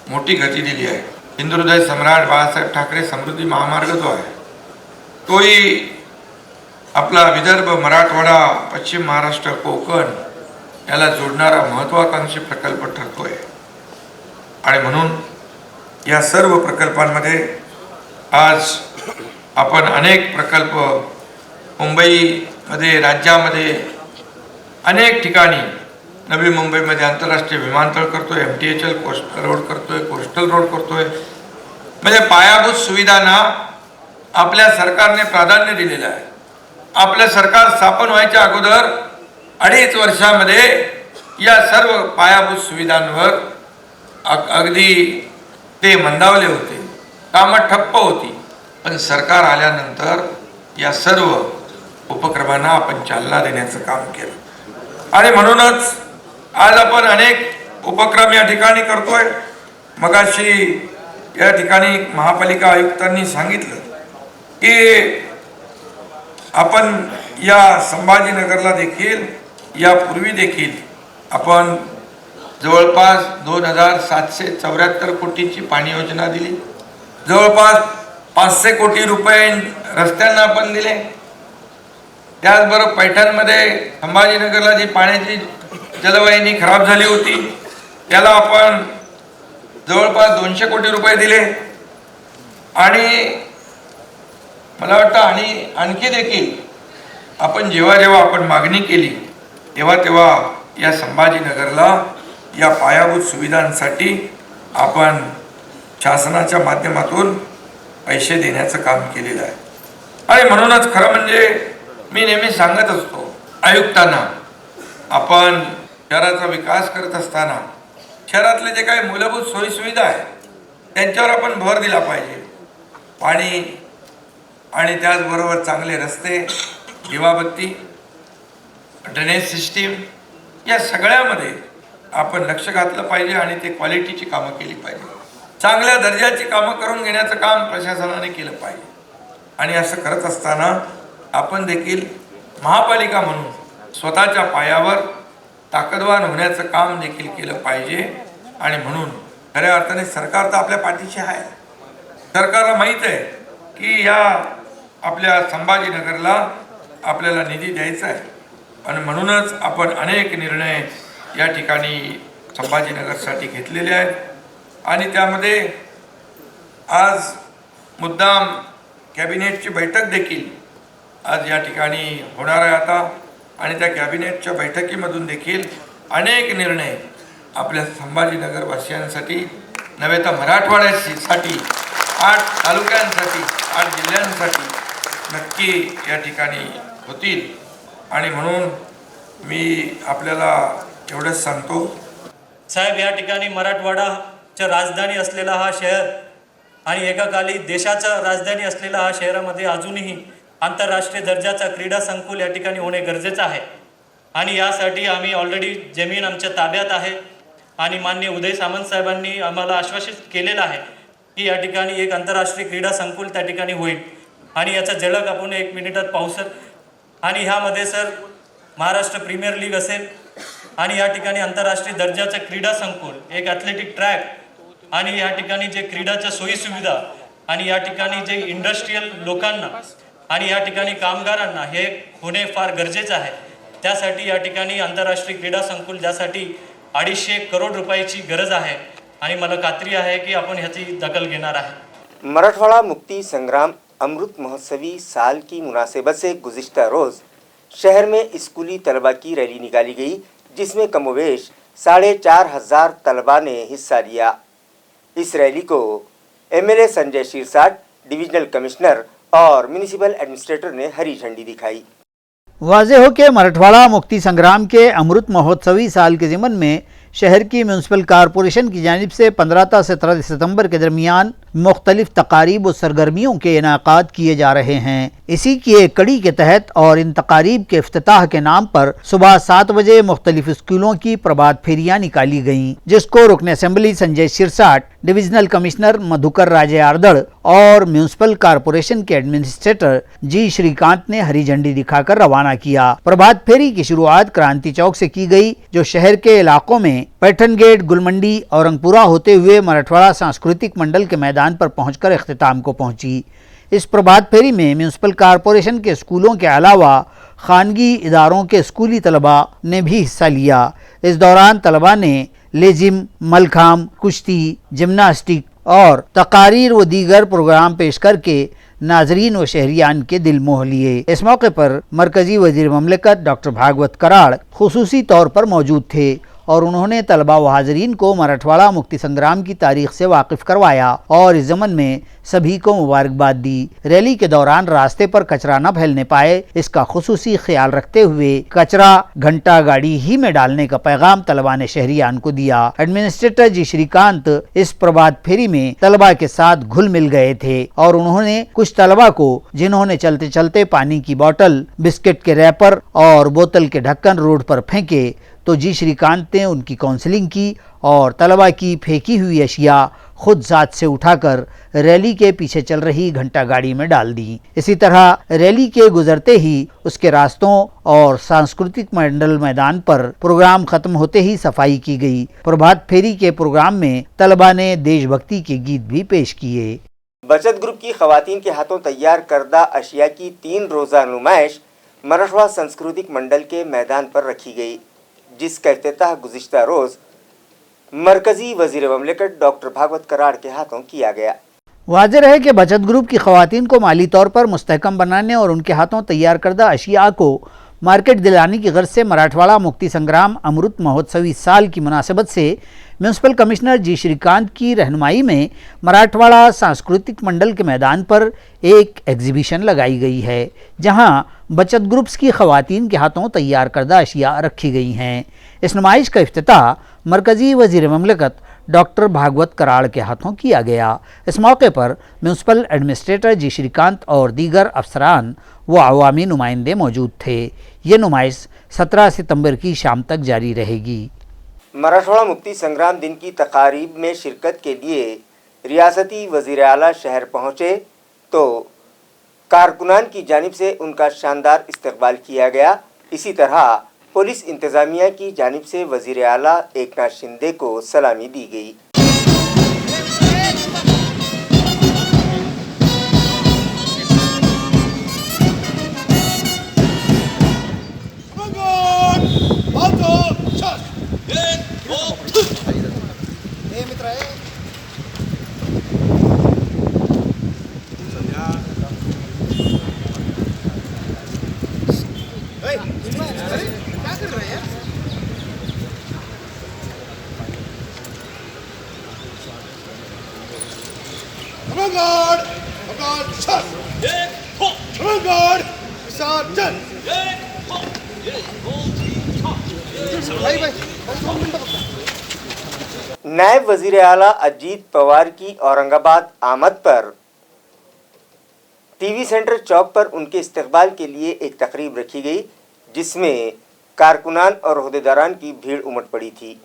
मोठी गती दिली आहे. हिंदुहृदय सम्राट बाळासाहेब ठाकरे समृद्धी महामार्ग जो आहे, तोही आपला विदर्भ, मराठवाडा, पश्चिम महाराष्ट्र, कोकण याला जोडणारा महत्त्वाकांक्षी प्रकल्प ठरतोय. आणि म्हणून या सर्व प्रकल्पांमध्ये आज आपण अनेक प्रकल्प मुंबईमध्ये, राज्यामध्ये अनेक ठिकाणी, नवी मुंबईमध्ये आंतरराष्ट्रीय विमानतळ करतोय, MTHL कोस्टल रोड करतोय, कोस्टल रोड करतोय. म्हणजे पायाभूत सुविधांना आपल्या सरकारने प्राधान्य दिलेलं आहे. आपलं सरकार स्थापन व्हायच्या अगोदर 2.5 वर्षामध्ये या सर्व पायाभूत सुविधांवर अगदी ते मंदावले होते, कामं ठप्प होती. पण सरकार आल्यानंतर या सर्व उपक्रमांना आपण चालना देण्याचं काम केलं. आणि म्हणूनच आज आपण अनेक उपक्रम या ठिकाणी करतोय. मगाशी या ठिकाणी महापालिका आयुक्तांनी सांगितलं की आपण या संभाजीनगरला देखील यापूर्वी देखील आपण जवळपास 2,774 कोटीची पाणी योजना दिली. जवळपास 500 कोटी रुपये रस्त्यांना आपण दिले. त्याचबरोबर पैठणमध्ये संभाजीनगरला जी पाण्याची जलवाहिनी खराब झाली होती त्याला आपण जवळपास 200 कोटी रुपये दिले. आणि मला वाटतं आणखी देखील आपण जेव्हा आपण मागणी केली तेव्हा या संभाजीनगरला या पायाभूत सुविधांसाठी आपण शासनाच्या माध्यमातून पैसे देण्याचं काम केलेलं आहे. आणि म्हणूनच खरं म्हणजे मी नेहमी सांगत असतो आयुक्तांना, आपण शहराचा विकास करत असताना शहरातले जे काही मूलभूत सोयीसुविधा आहेत त्यांच्यावर आपण भर दिला पाहिजे. पाणी आणि त्याचबरोबर चांगले रस्ते, दिवाबत्ती, ड्रेनेज सिस्टीम या सगळ्यामध्ये आपण लक्ष घातलं पाहिजे आणि ते क्वालिटीची कामं केली पाहिजे. चांगल्या दर्जाची कामं करून घेण्याचं काम प्रशासनाने केलं पाहिजे. आणि असं करत असताना आपण देखील महापालिका म्हणून स्वतःच्या पायावर ताकदवान होण्याचं काम देखील केलं पाहिजे. आणि म्हणून खऱ्या अर्थाने सरकार तर आपल्या पाठीशी आहे. सरकारला माहीत आहे की या आपल्या संभाजीनगरला आपल्याला निधी द्यायचा आहे. आणि म्हणूनच आपण अनेक निर्णय या ठिकाणी संभाजीनगरसाठी घेतलेले आहेत. आणि त्यामध्ये आज मुद्दाम कॅबिनेटची बैठक देखील आज या ठिकाणी होणार आहे आता. आणि त्या कॅबिनेटच्या बैठकीमधून देखील अनेक निर्णय आपल्या संभाजीनगर वासियांसाठी नव्हे तर मराठवाड्यासाठी 8 तालुक्यांसाठी 8 जिल्ह्यांसाठी नक्की या ठिकाणी होतील. आणि म्हणून मी आपल्याला एवढंच सांगतो साहेब, या ठिकाणी मराठवाडाच्या राजधानी असलेला हा शहर आणि एकाकाली देशाचा राजधानी असलेला हा शहरामध्ये अजूनही आंतरराष्ट्रीय दर्जाचा क्रीडा संकुल या ठिकाणी होणे गरजेचं आहे. आणि यासाठी आम्ही ऑलरेडी जमीन आमच्या ताब्यात आहे आणि माननीय उदय सामंत साहेबांनी आम्हाला आश्वासित केलेलं आहे की या ठिकाणी एक आंतरराष्ट्रीय क्रीडा संकुल त्या ठिकाणी होईल. आणि याचा झलक आपण 1 मिनिटात पाहू सर. आणि ह्यामध्ये सर महाराष्ट्र प्रीमियर लीग असेल आणि या ठिकाणी आंतरराष्ट्रीय दर्जाचं क्रीडा संकुल, एक ॲथलेटिक ट्रॅक आणि या ठिकाणी जे क्रीडाच्या सोयीसुविधा आणि या ठिकाणी जे इंडस्ट्रीयल लोकांना आणि या ठिकाणी कामगारांना हे होणे फार गरजेचं आहे. त्यासाठी या ठिकाणी आंतरराष्ट्रीय क्रीडा संकुल ज्यासाठी 250 करोड रुपयाची गरज आहे आणि मला खात्री आहे की आपण ह्याची दखल घेणार आहे. मराठवाड़ा मुक्ति संग्राम अमृत महोत्सवी साल की मुनासिबत से गुज़िश्ता रोज़ शहर में स्कूली तलबा की रैली निकाली गई, जिसमें कमोवेश 4,500 तलबा ने हिस्सा लिया। इस रैली को MLA Sanjay Shirsat, divisional commissioner और म्यूनिसिपल एडमिनिस्ट्रेटर ने हरी झंडी दिखाई। वाज़ेह हो कि मराठवाड़ा मुक्ति संग्राम के अमृत महोत्सवी साल के ज़िमन में शहर की म्यूनसिपल कॉरपोरेशन की जानिब से 15 से 17 सितंबर के दरमियान मुख्तलिफ तकारीब और सरगर्मियों के इनाकाद किए जा रहे हैं। इसी की एक कड़ी के तहत और इन तकारीब के इफ्तिताह के नाम पर सुबह 7 बजे मुख्तलिफ स्कूलों की प्रभात फेरियाँ निकाली गईं, जिसको रुकन assembly Sanjay Shirsat, divisional commissioner Madhukar राजे आर्दड़ और म्यूनसिपल कॉरपोरेशन के एडमिनिस्ट्रेटर जी श्रीकांत ने हरी झंडी दिखाकर रवाना किया। प्रभात फेरी की शुरुआत क्रांति चौक से की गई, जो शहर के इलाकों में पैठन गेट, गुलमंडी, औरंगपुरा होते हुए मराठवाड़ा सांस्कृतिक मंडल के मैदान पर पहुंचकर इख्तिताम को पहुंची। इस प्रभात फेरी में म्यूनसिपल कॉरपोरेशन के स्कूलों के अलावा खानगी इदारों के स्कूली तलबा ने भी हिस्सा लिया। इस दौरान तलबा ने लेजिम, मलखाम, कुश्ती, जिम्नास्टिक और तकारीर व दीगर प्रोग्राम पेश करके नाजरीन व शहरियान के दिल मोह लिए। इस मौके पर मरकजी वजीर ममलिकत डॉक्टर भागवत कराड़ खुसूसी तौर पर मौजूद थे और उन्होंने तलबा व हाजरीन को मराठवाड़ा मुक्ति संग्राम की तारीख से वाकिफ करवाया और इस ज़मन में सभी को मुबारकबाद दी। रैली के दौरान रास्ते पर कचरा न फैलने पाए, इसका खुसूसी ख्याल रखते हुए कचरा घंटा गाड़ी ही में डालने का पैगाम तलबा ने शहरियान को दिया। एडमिनिस्ट्रेटर जी श्रीकांत इस प्रभात फेरी में तलबा के साथ घुल मिल गए थे और उन्होंने कुछ तलबा को, जिन्होंने चलते चलते पानी की बोतल, बिस्किट के रैपर और बोतल के ढक्कन रोड पर फेंके, तो जी श्रीकांत ने उनकी काउंसलिंग की और तलबा की फेंकी हुई अशिया खुद जात से उठाकर रैली के पीछे चल रही घंटा गाड़ी में डाल दी। इसी तरह रैली के गुजरते ही उसके रास्तों और सांस्कृतिक मंडल मैदान पर प्रोग्राम खत्म होते ही सफाई की गई। प्रभात फेरी के प्रोग्राम में तलबा ने देशभक्ति के गीत भी पेश किए। बचत ग्रुप की खवातीन के हाथों तैयार करदा अशिया की 3 रोज़ा नुमाइश मराठवाड़ा सांस्कृतिक मंडल के मैदान पर रखी गई, जिसका इफ्तिताह गुज़िश्ता रोज़ मरकजी वजीर ममलिकत डॉक्टर भागवत कराड़ के हाथों किया गया। वाज़ेह रहे कि बचत ग्रुप की खवातीन को माली तौर पर मुस्तहकम बनाने और उनके हाथों तैयार करदा अशिया को मार्केट दिलाने की गर्ज से मराठवाड़ा मुक्ति संग्राम अमृत महोत्सवी साल की मुनासिबत से म्यूनसिपल कमिश्नर जी श्रीकांत की रहनुमाई में मराठवाड़ा सांस्कृतिक मंडल के मैदान पर एक एग्जीबिशन लगाई गई है, जहां बचत ग्रुप्स की खवातीन के हाथों तैयार करदा अशिया रखी गई हैं। इस नुमाइश का इफ्तिताह मरकजी वजीर ममलिकत डॉक्टर भागवत कराड़ के हाथों किया गया। इस मौके पर म्यूनसिपल एडमिनिस्ट्रेटर जी श्रीकांत और दीगर अफसरान व अवामी नुमाइंदे मौजूद थे। ये नुमाइश 17 सितंबर की शाम तक जारी रहेगी। मराठवाड़ा मुक्ति संग्राम दिन की तकारीब में शिरकत के लिए रियासती वज़ीर आला शहर पहुँचे तो कारकुनान की जानिब से उनका शानदार इस्तकबाल किया गया। इसी तरह पुलिस इंतज़ामिया की जानिब से वज़ीर आला एकनाथ शिंदे को सलामी दी गई। Come on, guard! Sergeant! नायब वजीर आला अजीत पवार की औरंगाबाद आमद पर टीवी सेंटर चौक पर उनके इस्तकबाल के लिए एक तकरीब रखी गई, जिसमें कारकुनान और ओहदेदारान की भीड़ उमड़ पड़ी थी।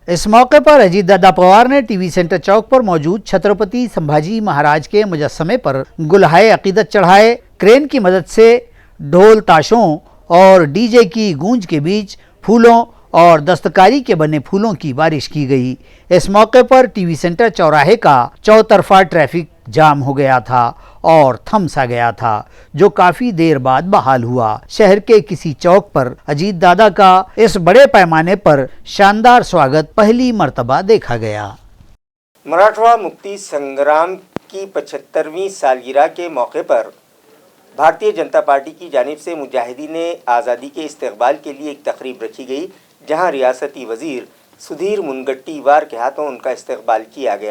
इस मौके पर अजीत दादा पवार ने टीवी सेंटर चौक पर मौजूद छत्रपति संभाजी महाराज के मुजस्समे पर गुलहाए अकीदत चढ़ाए। क्रेन की मदद से ढोल ताशों और डीजे की गूंज के बीच फूलों और दस्तकारी के बने फूलों की बारिश की गई। इस मौके पर टीवी सेंटर चौराहे का चौतरफा ट्रैफिक जाम हो गया था और थम सा गया था, जो काफी देर बाद बहाल हुआ। शहर के किसी चौक पर अजीत दादा का इस बड़े पैमाने पर शानदार स्वागत पहली मर्तबा देखा गया। मराठवाड़ा मुक्ति संग्राम की 75वीं सालगिरह के मौके पर भारतीय जनता पार्टी की जानिब से मुजाहिदीन आज़ादी के इस्तकबाल के लिए एक तकरीब रखी गई, जहां रियासती वजीर सुधीर मुनगट्टीवार के हाथों उनका इस्तकबाल किया गया।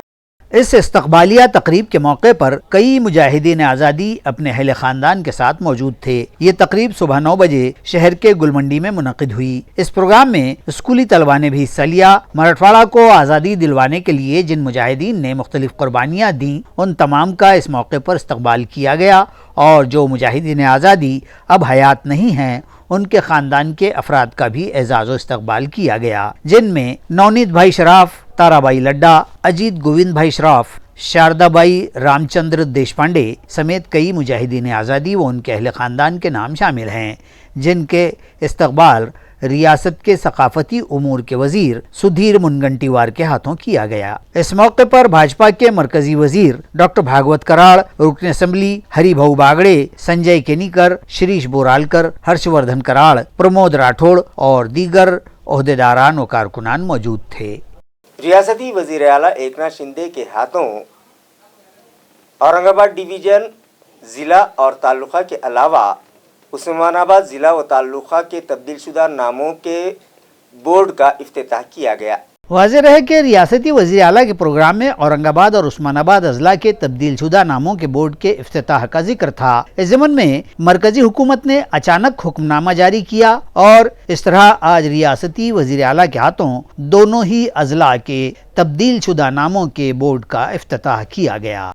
इस इस्तकबालिया तकरीब के मौके पर कई मुजाहिदीन आज़ादी अपने अहले खानदान के साथ मौजूद थे। ये तकरीब सुबह 9 बजे शहर के गुलमंडी में मुनक़िद हुई। इस प्रोग्राम में स्कूली तलबा ने भी हिस्सा लिया। मराठवाड़ा को आज़ादी दिलवाने के लिए जिन मुजाहिदीन ने मुख्तलिफ कुर्बानियाँ दी, उन तमाम का इस मौके पर इस्तकबाल किया गया और जो मुजाहिदीन आज़ादी अब हयात नहीं हैं, उनके ख़ानदान के अफराद का भी एजाज़ इस्तकबाल किया गया, जिनमें नवनीत भाई शराफ, ताराबाई लड्डा, अजीत गोविंद भाई शराफ, शारदाबाई रामचंद्र देशपांडे समेत कई मुजाहिदीन आज़ादी व उनके अहले ख़ानदान के नाम शामिल हैं, जिनके इस्तकबाल रियासत के सकाफती उमूर के वजीर सुधीर मुनगंटीवार के हाथों किया गया। इस मौके पर भाजपा के मरकजी वजीर डॉक्टर भागवत कराड़, रुकन असम्बली हरिभाऊ बागड़े, संजय केनीकर, शिरीष बोरालकर, हर्षवर्धन कराड़, प्रमोद राठौड़ और दीगर ओहदेदारान व कारकुनान मौजूद थे। रियासती वजीर आला एकनाथ शिंदे के हाथों औरंगाबाद डिवीजन ज़िला और तालुका के अलावा उस्मानाबाद ज़िला व तालुका के तब्दीलशुदा नामों के बोर्ड का इफ्तिताह किया गया। वाज़ेह रहे कि रियासती वज़ीर आला के प्रोग्राम में औरंगाबाद और उस्मानाबाद अजला के तब्दीलशुदा नामों के बोर्ड के इफ्तिताह का जिक्र था। इस ज़मन में मरकजी हुकूमत ने अचानक हुक्मनामा जारी किया और इस तरह आज रियासती वज़ीर आला के हाथों दोनों ही अजला के तब्दीलशुदा नामों के बोर्ड का इफ्तिताह किया गया।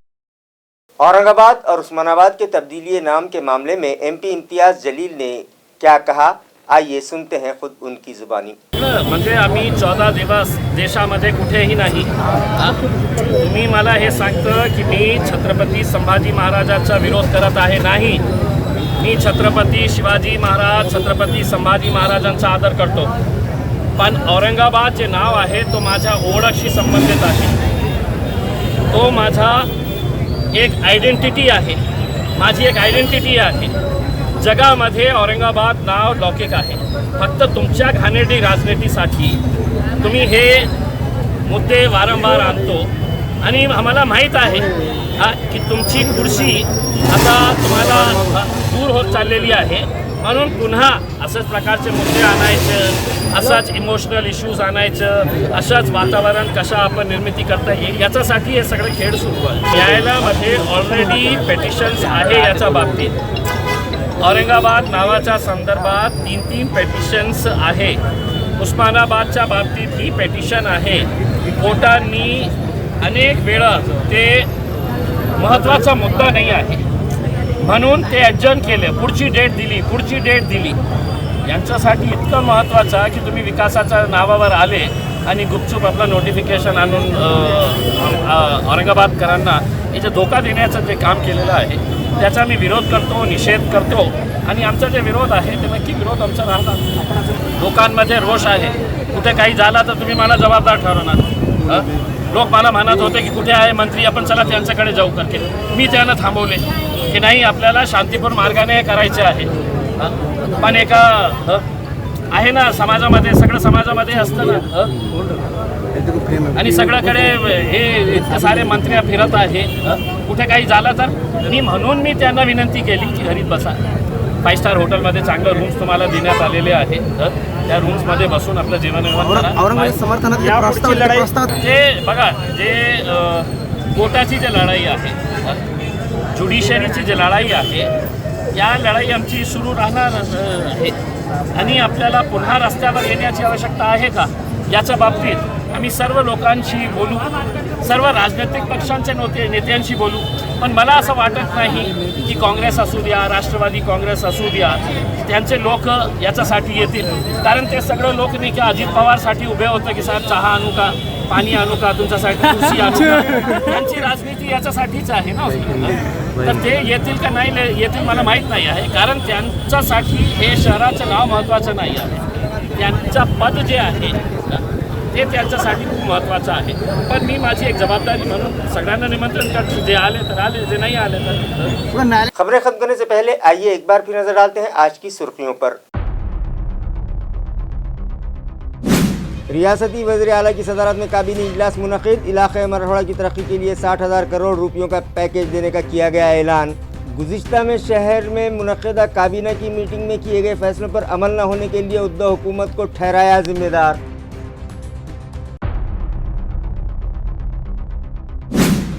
औरंगाबाद और उस्मानाबाद के तब्दीली नाम के मामले में एमपी इम्तियाज जलील ने क्या कहा, आइए सुनते हैं खुद उनकी जुबानी। म्हणजे आम्ही 14 दिवस देशामध्ये कुठेही नाही। तुम्ही मला हे सांगतं की मी छत्रपती संभाजी महाराजांचा विरोध करत आहे, नाही, मी छत्रपती शिवाजी महाराज, छत्रपती संभाजी महाराजांचा आदर करतो, पण औरंगाबाद जे नाव आहे तो माझ्या ओळखशी संबंधित आहे, तो माझा एक आयडेंटिटी आहे, माझी एक आयडेंटिटी आहे। जगामध्ये औरंगाबाद नाव लौकिक आहे। फक्त तुमच्या घाणेरडी राजनीतीसाठी तुम्ही हे मुद्दे वारंवार आणतो आणि आम्हाला माहीत आहे की तुमची कुर्सी आता तुम्हाला दूर होत चाललेली आहे, म्हणून पुन्हा अशाच प्रकारचे मुद्दे आणायचं, असाच इमोशनल इश्यूज आणायचं, अशाच वातावरण कशा आपण निर्मिती करता येईल याच्यासाठी हे सगळे खेळ सुरू आहे। न्यायालयामध्ये ऑलरेडी पेटिशन्स आहे याच्या बाबतीत। औरंगाबाद नावाच्या संदर्भात 3 पेटिशन्स आहे। उस्मानाबादच्या बाबतीत ही पेटिशन आहे। कोर्टांनी अनेक वेळा ते महत्त्वाचा मुद्दा नाही आहे म्हणून ते ॲडजर्न केले, पुढची डेट दिली। यांच्यासाठी इतकं महत्त्वाचं की तुम्ही विकासाच्या नावावर आले आणि गुपचूप आपलं नोटिफिकेशन आणून औरंगाबादकरांना याचा धोका देण्याचं जे काम केलेलं आहे त्याचा मी विरोध करतो, निषेध करतो आणि आमचा जे विरोध आहे ते नक्की विरोध आमचा राहणार। लोकांमध्ये रोष आहे, कुठे काही झाला तर तुम्ही मला जबाबदार ठरवणार। लोक मला म्हणत होते की कुठे आहे मंत्री, आपण चला त्यांच्याकडे जाऊ करके, मी त्यांना थांबवले की नाही, आपल्याला शांतीपूर्ण मार्गाने करायचे आहे। पण एका आहे ना समाजामध्ये, सगळं समाजामध्ये असतं ना, आणि सगळ्याकडे हे इतके सारे मंत्री फिरत आहे, कुठे काही झालं तर म्हणून मी त्यांना विनंती केली की घरीच बसा। 5 स्टार हॉटेलमध्ये चांगलं रूम्स तुम्हाला देण्यात आलेले आहे, त्या रूम्समध्ये बसून आपलं जीवननिर्वाह करा। जे बघा, जे कोर्टाची जी लढाई आहे, ज्युडिशरीची जी लढाई आहे, या लढाई आमची सुरू राहणार आहे आणि आपल्याला पुन्हा रस्त्यावर येण्याची आवश्यकता आहे का याच्या बाबतीत आम्ही सर्व लोकांशी बोलू, सर्व राजनैतिक पक्षांच्या नेत्यांशी बोलू. पण मला असं वाटत नाही की काँग्रेस असू द्या, राष्ट्रवादी काँग्रेस असू द्या, त्यांचे लोक याच्यासाठी येतील. कारण ते सगळं लोक नाही की अजित पवारसाठी उभे होतं की साहेब चहा आणू का, पाणी आणू का, तुमच्यासाठी कुर्सी आणू का. त्यांची राजनीती याच्यासाठीच आहे ना. तर ते येतील का नाही येतील मला माहीत नाही आहे. कारण त्यांच्यासाठी हे शहराचं नाव महत्त्वाचं नाही आहे, त्यांचं पद जे आहे ते त्यांच्यासाठी खूप महत्त्वाचं आहे. पण मी माझी एक जबाबदारी म्हणून सगळ्यांना निमंत्रण करतो, जे आले तर आले, जे नहीं आले तर. खबरें खत्म करने से पहले आइए एक बार फिर नजर डालते हैं आज की सुर्खियों पर। रियासती वज़ीर आला की सदारत में काबीना इजलास मुनक़िद, इलाक़े मराठवाड़ा की तरक्की के लिए 60,000 करोड़ रुपयों का पैकेज देने का किया गया ऐलान। गुज़िश्ता में शहर में मुनक़िदा काबीना की मीटिंग में किए गए फैसलों पर अमल न होने के लिए उद्धव हुकूमत को ठहराया जिम्मेदार।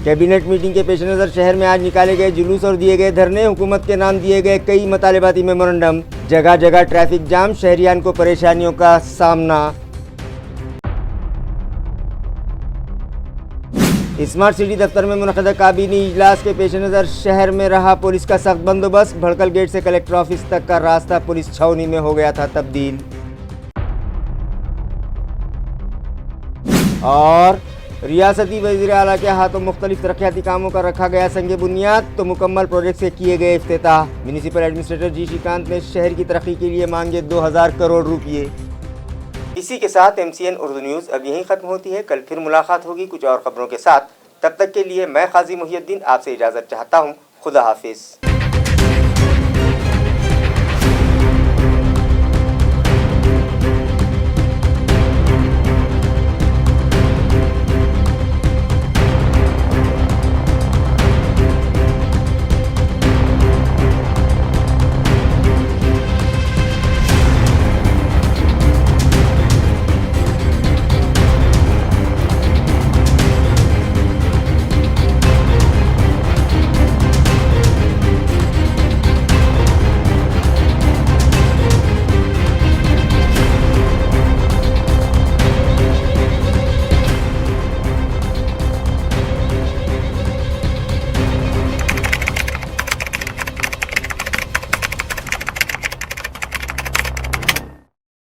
कैबिनेट मीटिंग के पेश नज़र शहर में आज निकाले गए जुलूस और दिए गए धरने, हुकूमत के नाम दिए गए कई मतालिबाती मेमोरेंडम, जगह जगह ट्रैफिक जाम, शहरियान को परेशानियों का सामना। स्मार्ट सिटी दफ्तर में मुनक़िदा काबीनी इजलास के पेश नज़र शहर में रहा पुलिस का सख्त बंदोबस्त, भड़कल गेट से कलेक्टर ऑफिस तक का रास्ता पुलिस छावनी में हो गया था तब्दील। और रियासती वज़ीर आला के हाथों मुख्तलिफ तरक्याती कामों का रखा गया संग बुनियाद, तो मुकम्मल प्रोजेक्ट से किए गए इफ्तिताह। म्यूनिसिपल एडमिनिस्ट्रेटर जी श्रीकांत ने शहर की तरक्की के लिए मांगे 2000 करोड़ रुपये। इसी के साथ MCN उर्दू न्यूज़ अब यहीं ख़त्म होती है। कल फिर मुलाकात होगी कुछ और ख़बरों के साथ। तब तक के लिए मैं क़ाज़ी मुहियुद्दीन आपसे इजाज़त चाहता हूँ। खुदा हाफिज़।